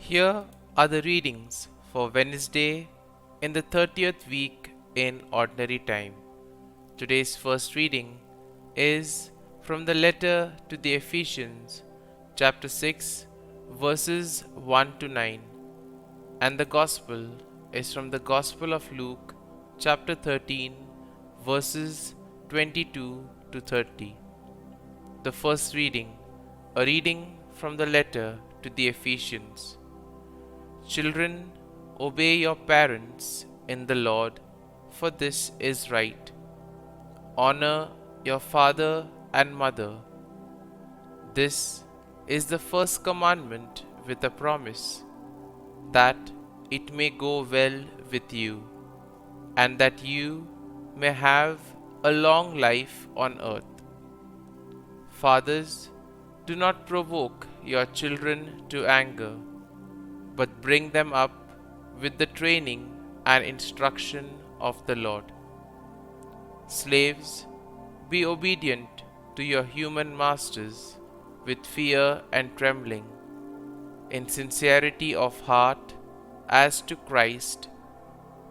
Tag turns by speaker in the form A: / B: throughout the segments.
A: Here are the readings for Wednesday in the 30th week in Ordinary Time. Today's first reading is from the letter to the Ephesians, chapter 6, verses 1 to 9, and the Gospel is from the Gospel of Luke, chapter 13, verses 22 to 30. The first reading, a reading from the letter to the Ephesians. Children, obey your parents in the Lord, for this is right. Honor your father and mother. This is the first commandment with a promise, that it may go well with you, and that you may have a long life on earth. Fathers, do not provoke your children to anger, but bring them up with the training and instruction of the Lord. Slaves, be obedient to your human masters with fear and trembling, in sincerity of heart as to Christ,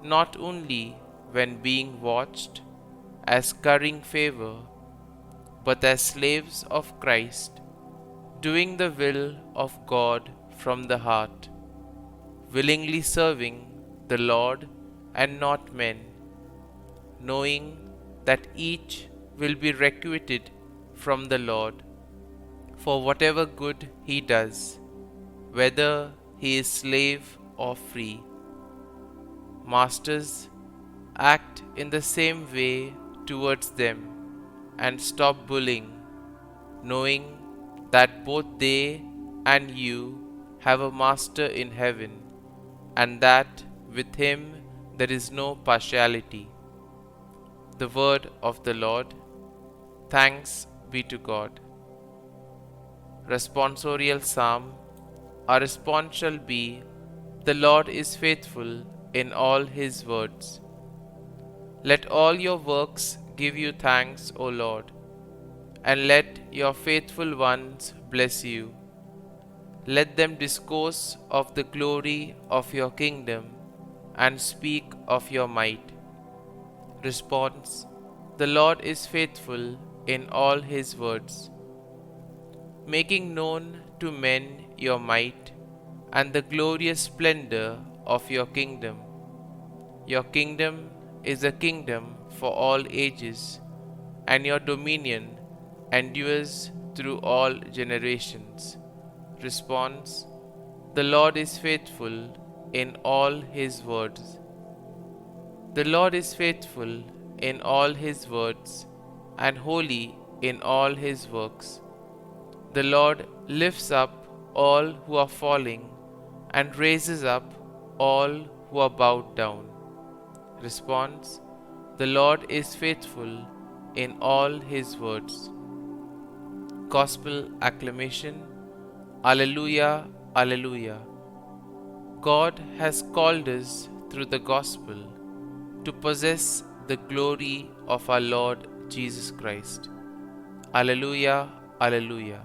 A: not only when being watched as currying favor, but as slaves of Christ, doing the will of God from the heart, willingly serving the Lord and not men, knowing that each will be requited from the Lord for whatever good he does, whether he is slave or free. Masters, act in the same way towards them and stop bullying, knowing that both they and you have a master in heaven, and that with him there is no partiality. The word of the Lord. Thanks be to God. Responsorial Psalm. Our response shall be, the Lord is faithful in all his words. Let all your works give you thanks, O Lord, and let your faithful ones bless you. Let them discourse of the glory of your kingdom and speak of your might. Response. The Lord is faithful in all his words, making known to men your might and the glorious splendor of your kingdom. Your kingdom is a kingdom for all ages, and your dominion endures through all generations. Response. The Lord is faithful in all his words. The Lord is faithful in all his words, and holy in all his works. The Lord lifts up all who are falling, and raises up all who are bowed down. Response. The Lord is faithful in all his words. Gospel acclamation. Alleluia, Alleluia. God has called us through the gospel to possess the glory of our Lord Jesus Christ. Alleluia, Alleluia.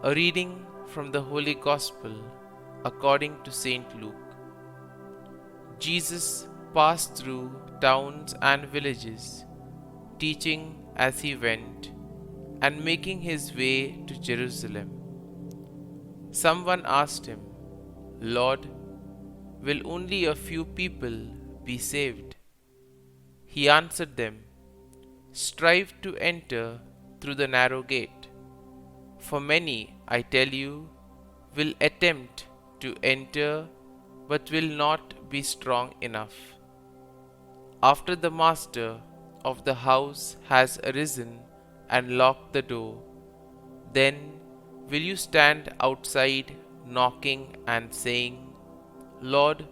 A: A reading from the Holy Gospel according to Saint Luke. Jesus passed through towns and villages, teaching as he went, and making his way to Jerusalem. Someone asked him, Lord, will only a few people be saved? He answered them, strive to enter through the narrow gate, for many, I tell you, will attempt to enter but will not be strong enough. After the master of the house has arisen and locked the door, then will you stand outside knocking and saying, Lord,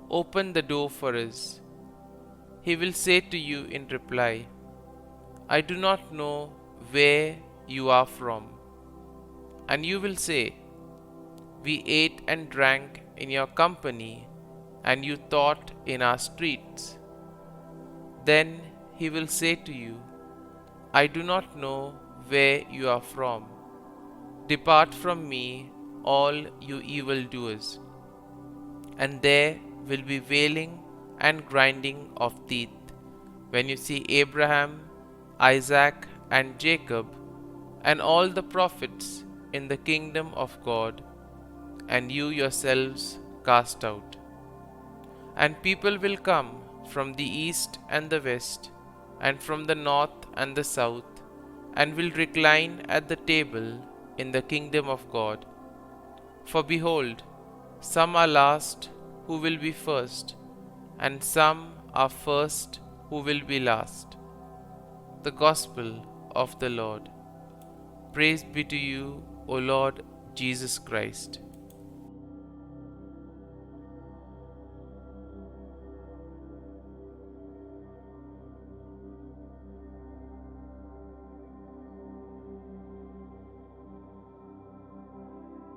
A: open the door for us? He will say to you in reply, I do not know where you are from. And you will say, we ate and drank in your company, and you taught in our streets. Then he will say to you, I do not know where you are from. Depart from me, all you evildoers, and there will be wailing and grinding of teeth when you see Abraham, Isaac, and Jacob, and all the prophets in the kingdom of God, and you yourselves cast out. And people will come from the east and the west, and from the north and the south, and will recline at the table in the kingdom of God. For behold, some are last who will be first, and some are first who will be last. The Gospel of the Lord. Praise be to you, O Lord Jesus Christ.